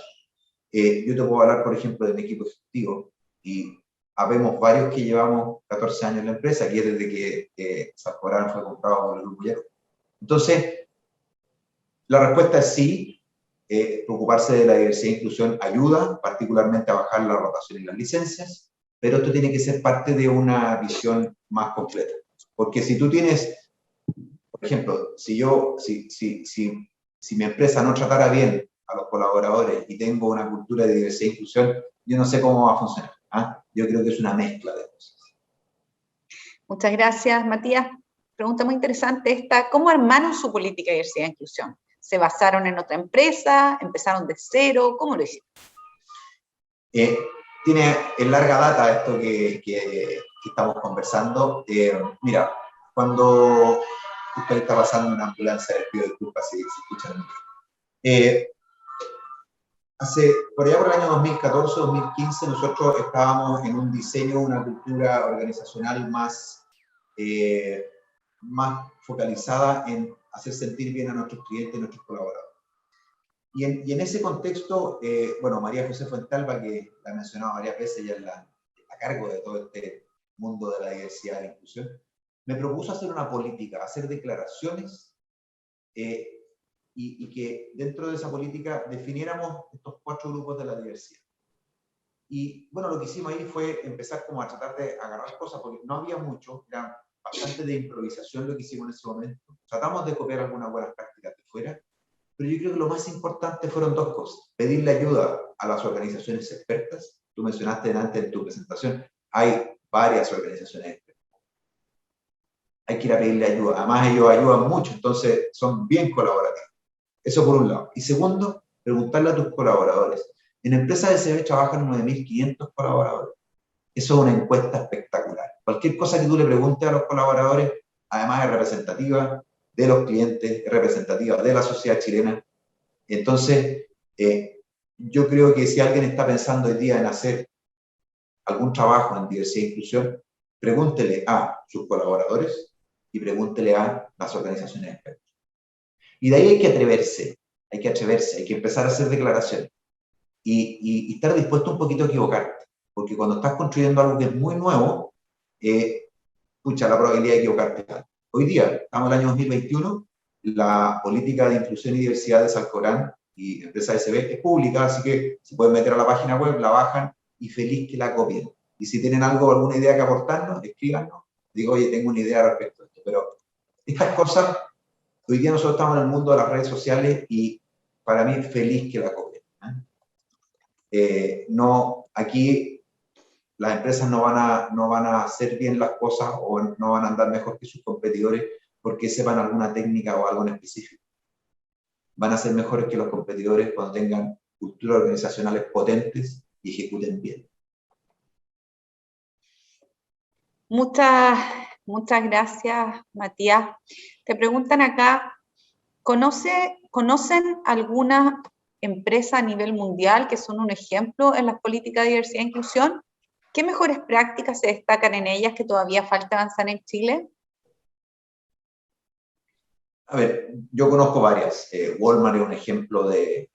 Yo te puedo hablar, por ejemplo, de mi equipo ejecutivo y habemos varios que llevamos 14 años en la empresa, que es desde que Salcobrán fue comprado por el Grupo Hierro. Entonces, la respuesta es sí, preocuparse de la diversidad e inclusión ayuda, particularmente a bajar la rotación y las licencias, pero esto tiene que ser parte de una visión más completa. Porque si tú tienes, por ejemplo, si mi empresa no tratara bien a los colaboradores y tengo una cultura de diversidad e inclusión, yo no sé cómo va a funcionar. Yo creo que es una mezcla de cosas. Muchas gracias, Matías. Pregunta muy interesante esta. ¿Cómo armaron su política de diversidad e inclusión? ¿Se basaron en otra empresa? ¿Empezaron de cero? ¿Cómo lo hicieron? Tiene en larga data esto que estamos conversando. Mira, cuando usted está pasando una ambulancia, les pido disculpas si escuchan. por allá por el año 2014, 2015, nosotros estábamos en un diseño, una cultura organizacional más focalizada en hacer sentir bien a nuestros clientes y nuestros colaboradores. Y en ese contexto, bueno, María José Fuentalba, que la he mencionado varias veces, ella es a cargo de todo este mundo de la diversidad e inclusión, me propuso hacer una política, hacer declaraciones y que dentro de esa política definiéramos estos 4 grupos de la diversidad. Y bueno, lo que hicimos ahí fue empezar como a tratar de agarrar cosas, porque no había mucho, era bastante de improvisación lo que hicimos en ese momento. Tratamos de copiar algunas buenas prácticas de fuera, pero yo creo que lo más importante fueron 2 cosas. Pedirle ayuda a las organizaciones expertas. Tú mencionaste antes en tu presentación, hay varias organizaciones expertas. Hay que ir a pedirle ayuda. Además, ellos ayudan mucho, entonces son bien colaborativos. Eso por un lado. Y segundo, preguntarle a tus colaboradores. En Empresa SB trabajan 9.500 colaboradores. Eso es una encuesta espectacular. Cualquier cosa que tú le preguntes a los colaboradores, además es representativa de los clientes, es representativa de la sociedad chilena. Entonces, yo creo que si alguien está pensando hoy día en hacer algún trabajo en diversidad e inclusión, pregúntele a sus colaboradores y pregúntele a las organizaciones expertas. Y de ahí hay que atreverse, hay que empezar a hacer declaraciones y estar dispuesto un poquito a equivocarte, porque cuando estás construyendo algo que es muy nuevo, pucha, la probabilidad de equivocarte es alta. Hoy día, estamos en el año 2021, la política de inclusión y diversidad de Salcorán y Empresa SB es pública, así que se pueden meter a la página web, la bajan y feliz que la copien. Y si tienen algo, alguna idea que aportarnos, escríbanos. Digo, oye, tengo una idea respecto a esto, pero estas cosas, hoy día nosotros estamos en el mundo de las redes sociales y para mí feliz que la copien. No, aquí las empresas no van a hacer bien las cosas o no van a andar mejor que sus competidores porque sepan alguna técnica o algo en específico. Van a ser mejores que los competidores cuando tengan culturas organizacionales potentes y ejecuten bien. Muchas gracias, Matías. Te preguntan acá, ¿conocen alguna empresa a nivel mundial que son un ejemplo en las políticas de diversidad e inclusión? ¿Qué mejores prácticas se destacan en ellas que todavía falta avanzar en Chile? A ver, yo conozco varias. Walmart es un ejemplo de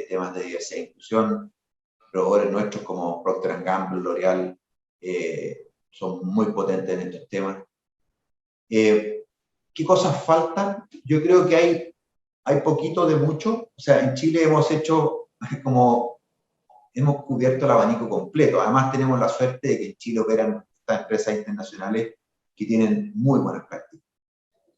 temas de diversidad e inclusión. Proveedores nuestros como Procter & Gamble, L'Oreal, son muy potentes en estos temas. ¿Qué cosas faltan? Yo creo que hay poquito de mucho. O sea, en Chile hemos cubierto el abanico completo. Además, tenemos la suerte de que en Chile operan estas empresas internacionales que tienen muy buenas prácticas.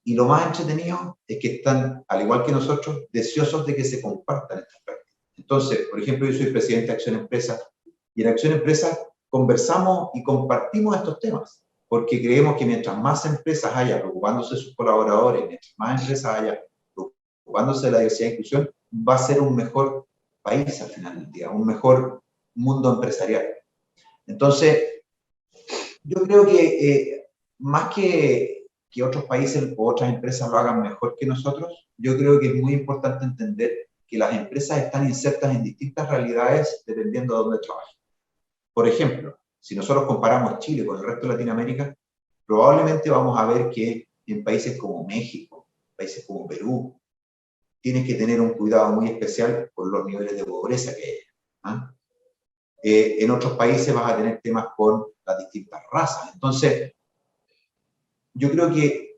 Y lo más entretenido es que están, al igual que nosotros, deseosos de que se compartan estas prácticas. Entonces, por ejemplo, yo soy presidente de Acción Empresa y en Acción Empresa conversamos y compartimos estos temas, porque creemos que mientras más empresas haya preocupándose de sus colaboradores, mientras más empresas haya preocupándose de la diversidad e inclusión, va a ser un mejor país al final del día, un mejor mundo empresarial. Entonces, yo creo que más que otros países o otras empresas lo hagan mejor que nosotros, yo creo que es muy importante entender que las empresas están insertas en distintas realidades dependiendo de dónde trabajan. Por ejemplo, si nosotros comparamos Chile con el resto de Latinoamérica, probablemente vamos a ver que en países como México, países como Perú, tienes que tener un cuidado muy especial por los niveles de pobreza que hay. ¿Ah? En otros países vas a tener temas con las distintas razas. Entonces, yo creo que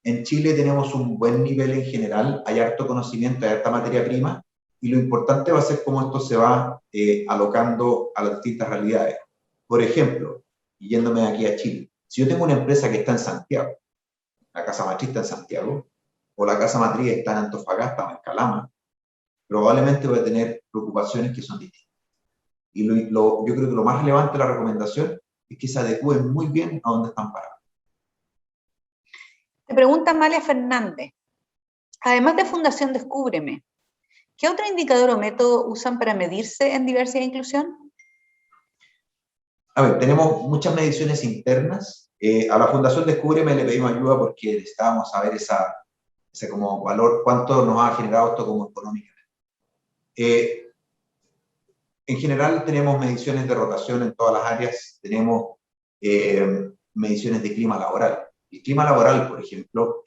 en Chile tenemos un buen nivel en general, hay harto conocimiento, hay harta materia prima, y lo importante va a ser cómo esto se va alocando a las distintas realidades. Por ejemplo, yéndome aquí a Chile, si yo tengo una empresa que está en Santiago, la casa matriz está en Santiago, o la casa matriz está en Antofagasta o en Calama, probablemente voy a tener preocupaciones que son distintas. Y yo creo que lo más relevante de la recomendación es que se adecúen muy bien a donde están parados. Te pregunta Amalia Fernández, además de Fundación Descúbreme, ¿qué otro indicador o método usan para medirse en diversidad e inclusión? A ver, tenemos muchas mediciones internas. A la Fundación Descúbreme le pedimos ayuda porque necesitábamos saber ese como valor, cuánto nos ha generado esto como económicamente. en general tenemos mediciones de rotación en todas las áreas, tenemos mediciones de clima laboral. El clima laboral, por ejemplo,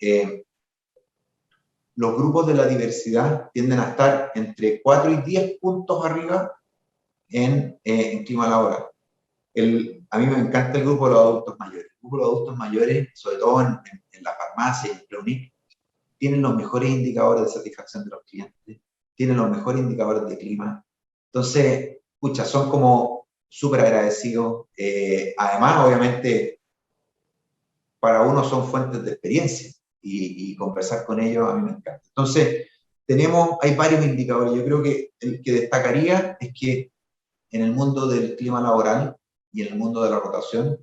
los grupos de la diversidad tienden a estar entre 4 y 10 puntos arriba en clima laboral. A mí me encanta el grupo de los adultos mayores. El grupo de los adultos mayores, sobre todo en la farmacia y en Preunic, tienen los mejores indicadores de satisfacción de los clientes, tienen los mejores indicadores de clima. Entonces, pucha, son como súper agradecidos. Además, obviamente, para uno son fuentes de experiencia y conversar con ellos a mí me encanta. Entonces, hay varios indicadores. Yo creo que el que destacaría es que en el mundo del clima laboral y en el mundo de la rotación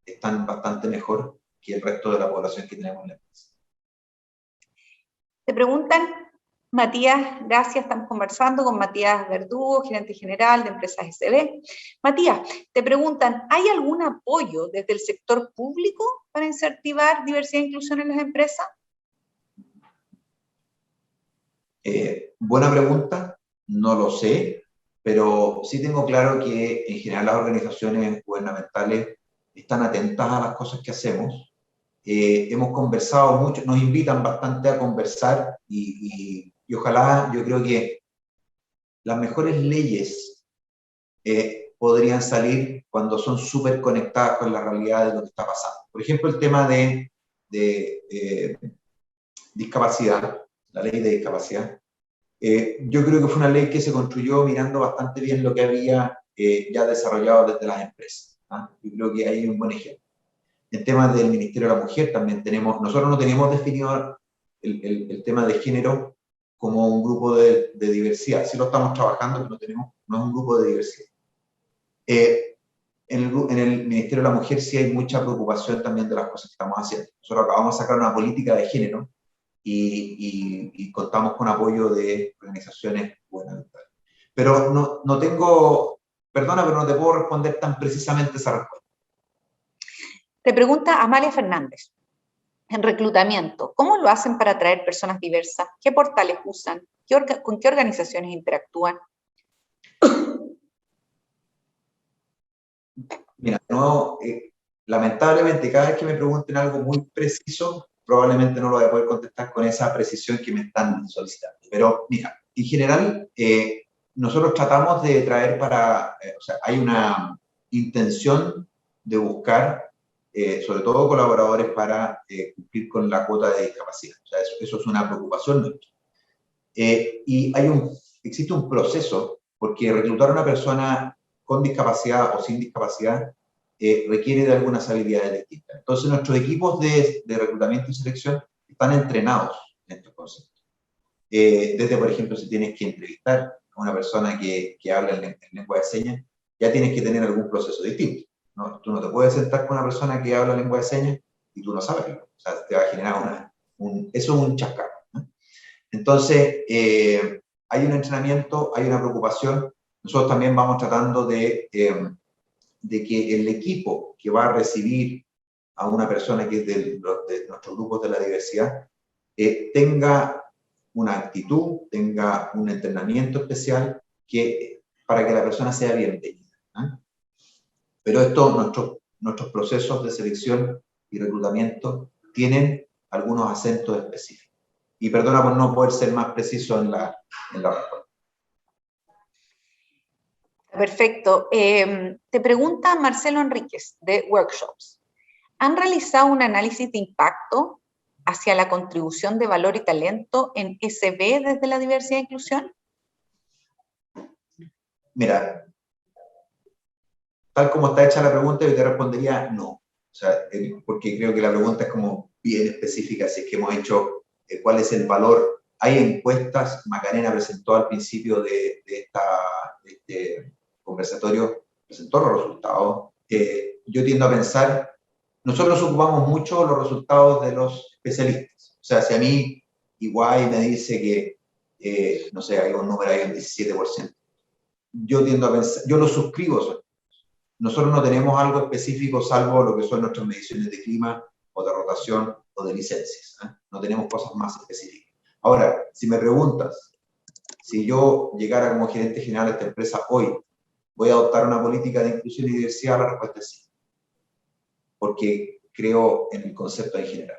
están bastante mejor que el resto de la población que tenemos en la empresa. Te preguntan, Matías, gracias, estamos conversando con Matías Verdugo, gerente general de Empresas SB. Matías, te preguntan, ¿hay algún apoyo desde el sector público para incentivar diversidad e inclusión en las empresas? Buena pregunta, no lo sé, pero sí tengo claro que en general las organizaciones gubernamentales están atentas a las cosas que hacemos. Hemos conversado mucho, nos invitan bastante a conversar y ojalá, yo creo que las mejores leyes podrían salir cuando son súper conectadas con la realidad de lo que está pasando. Por ejemplo, el tema de discapacidad, la ley de discapacidad. Yo creo que fue una ley que se construyó mirando bastante bien lo que había ya desarrollado desde las empresas. Yo creo que hay un buen ejemplo. En temas del Ministerio de la Mujer también nosotros no tenemos definido el tema de género como un grupo de diversidad. Sí lo estamos trabajando, pero no es un grupo de diversidad. En el Ministerio de la Mujer sí hay mucha preocupación también de las cosas que estamos haciendo. Nosotros acabamos de sacar una política de género y contamos con apoyo de organizaciones gubernamentales. Pero no tengo, perdona, pero no te puedo responder tan precisamente esa respuesta. Te pregunta Amalia Fernández, en reclutamiento, ¿cómo lo hacen para atraer personas diversas? ¿Qué portales usan? ¿Con qué organizaciones interactúan? Mira, lamentablemente cada vez que me pregunten algo muy preciso, probablemente no lo voy a poder contestar con esa precisión que me están solicitando. Pero mira, en general, nosotros tratamos de traer o sea, hay una intención de buscar, sobre todo colaboradores para cumplir con la cuota de discapacidad. O sea, eso es una preocupación nuestra. Y existe un proceso, porque reclutar a una persona con discapacidad o sin discapacidad requiere de algunas habilidades distintas. Entonces, nuestros equipos de reclutamiento y selección están entrenados en estos conceptos. Desde, por ejemplo, si tienes que entrevistar a una persona que habla en lengua de señas, ya tienes que tener algún proceso distinto, ¿no? Tú no te puedes sentar con una persona que habla lengua de señas y tú no sabes, ¿no? O sea, te va a generar eso es un chascarro, ¿no? Entonces, hay un entrenamiento, hay una preocupación. Nosotros también vamos tratando de que el equipo que va a recibir a una persona que es de nuestros grupos de la diversidad tenga una actitud, tenga un entrenamiento especial para que la persona sea bienvenida, ¿eh? Pero nuestros procesos de selección y reclutamiento tienen algunos acentos específicos. Y perdona por no poder ser más preciso en la respuesta. Perfecto. Te pregunta Marcelo Enríquez, de Workshops. ¿Han realizado un análisis de impacto hacia la contribución de valor y talento en SB desde la diversidad e inclusión? Mira, tal como está hecha la pregunta, yo te respondería no. O sea, porque creo que la pregunta es como bien específica, si es que hemos hecho cuál es el valor. Hay encuestas, Macarena presentó al principio de este conversatorio, presentó los resultados. Yo tiendo a pensar, nosotros ocupamos mucho los resultados de los especialistas. O sea, si a mí igual me dice que, no sé, hay un número ahí, un 17%, yo tiendo a pensar, yo lo suscribo. Nosotros no tenemos algo específico salvo lo que son nuestras mediciones de clima o de rotación o de licencias, ¿eh? No tenemos cosas más específicas. Ahora, si me preguntas, si yo llegara como gerente general de esta empresa hoy ¿voy a adoptar una política de inclusión y diversidad? La respuesta es sí, porque creo en el concepto en general.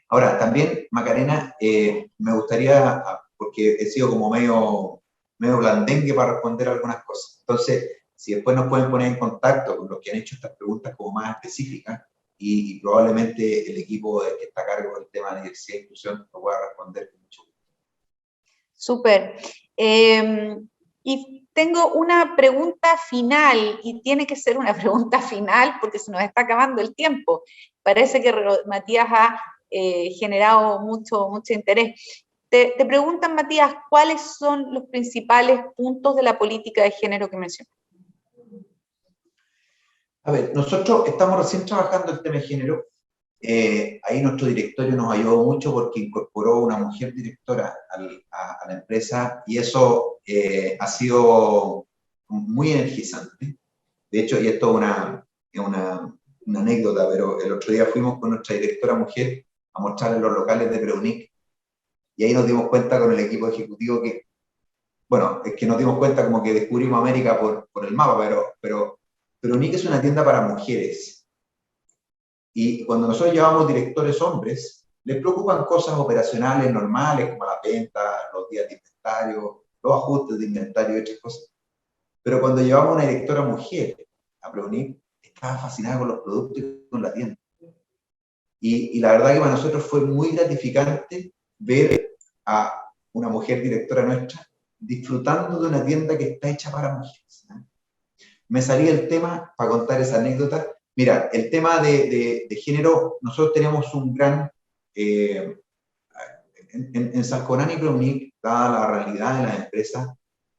Ahora, también, Macarena, me gustaría, porque he sido como medio blandengue para responder algunas cosas. Entonces, si después nos pueden poner en contacto con los que han hecho estas preguntas como más específicas, y probablemente el equipo que está a cargo del tema de diversidad e inclusión lo pueda responder con mucho gusto. Súper. Y tengo una pregunta final, y tiene que ser una pregunta final porque se nos está acabando el tiempo. Parece que Matías ha generado mucho interés. Te preguntan, Matías, ¿cuáles son los principales puntos de la política de género que mencionas? A ver, nosotros estamos recién trabajando el tema de género. Ahí nuestro directorio nos ayudó mucho porque incorporó una mujer directora a la empresa, y eso ha sido muy energizante. De hecho, y esto es una anécdota, pero el otro día fuimos con nuestra directora mujer a mostrar en los locales de Preunic, y ahí nos dimos cuenta con el equipo ejecutivo que, bueno, es que nos dimos cuenta como que descubrimos América por el mapa, pero Preunic es una tienda para mujeres. Y cuando nosotros llevamos directores hombres, les preocupan cosas operacionales normales, como la venta, los días de inventario, los ajustes de inventario y otras cosas. Pero cuando llevamos una directora mujer a Preunic, estaba fascinada con los productos y con la tienda. Y la verdad que para nosotros fue muy gratificante ver a una mujer directora nuestra disfrutando de una tienda que está hecha para mujeres. Me salía el tema para contar esa anécdota. Mira, el tema de género, nosotros tenemos un gran... en Salconán y Preunic, dada la realidad de las empresas,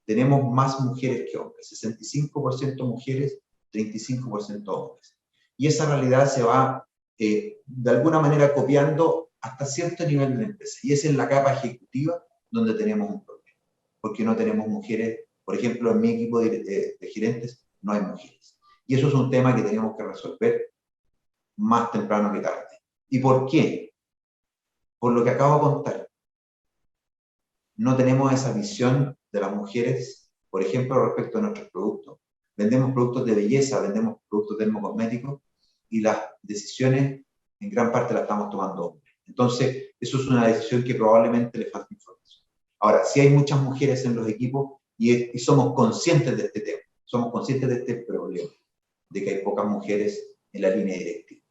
tenemos más mujeres que hombres, 65% mujeres, 35% hombres. Y esa realidad se va, de alguna manera, copiando hasta cierto nivel de la empresa. Y es en la capa ejecutiva donde tenemos un problema, porque no tenemos mujeres. Por ejemplo, en mi equipo de gerentes no hay mujeres. Y eso es un tema que tenemos que resolver más temprano que tarde. ¿Y por qué? Por lo que acabo de contar. No tenemos esa visión de las mujeres, por ejemplo, respecto a nuestros productos. Vendemos productos de belleza, vendemos productos dermocosméticos, y las decisiones en gran parte las estamos tomando hombres. Entonces, eso es una decisión que probablemente le falta información. Ahora, sí hay muchas mujeres en los equipos y somos conscientes de este tema, somos conscientes de este problema, de que hay pocas mujeres en la línea directiva.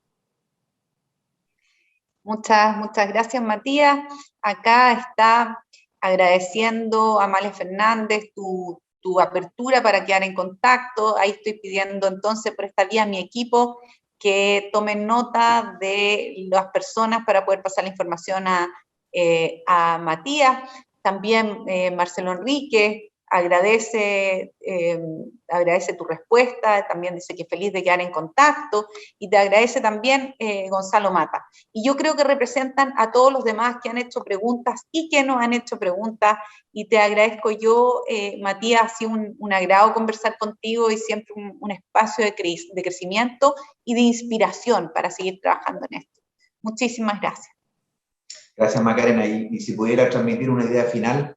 Muchas gracias, Matías. Acá está agradeciendo a Male Fernández tu apertura para quedar en contacto. Ahí estoy pidiendo entonces por esta vía a mi equipo que tomen nota de las personas para poder pasar la información a Matías. También Marcelo Enrique agradece tu respuesta, también dice que feliz de quedar en contacto, y te agradece también Gonzalo Mata. Y yo creo que representan a todos los demás que han hecho preguntas y que nos han hecho preguntas, y te agradezco yo, Matías, ha sido un agrado conversar contigo y siempre un espacio de crecimiento y de inspiración para seguir trabajando en esto. Muchísimas gracias. Gracias, Macarena. Y si pudiera transmitir una idea final,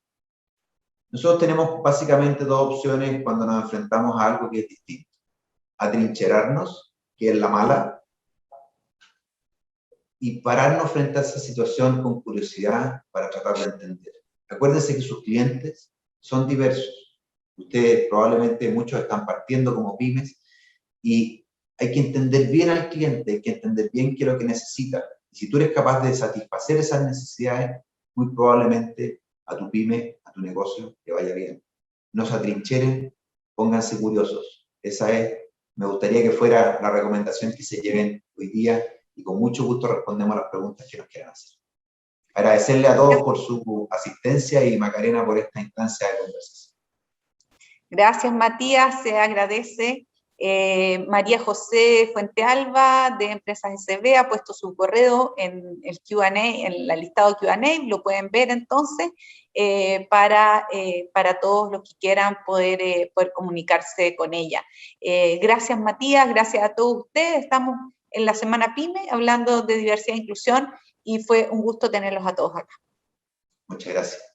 nosotros tenemos básicamente dos opciones cuando nos enfrentamos a algo que es distinto. Atrincherarnos, que es la mala, y pararnos frente a esa situación con curiosidad para tratar de entender. Acuérdense que sus clientes son diversos. Ustedes probablemente muchos están partiendo como pymes, y hay que entender bien al cliente, hay que entender bien qué es lo que necesita. Y si tú eres capaz de satisfacer esas necesidades, muy probablemente a tu pyme, a tu negocio, te vaya bien. No se atrincheren, pónganse curiosos. Esa es, me gustaría que fuera la recomendación que se lleven hoy día, y con mucho gusto respondemos a las preguntas que nos quieran hacer. Agradecerle a todos por su asistencia, y Macarena por esta instancia de conversación. Gracias, Matías, se agradece. María José Fuentealba de Empresas SB ha puesto su correo en el Q&A, en el listado Q&A, lo pueden ver entonces, para todos los que quieran poder comunicarse con ella. Gracias, Matías, gracias a todos ustedes. Estamos en la Semana PYME hablando de diversidad e inclusión, y fue un gusto tenerlos a todos acá. Muchas gracias.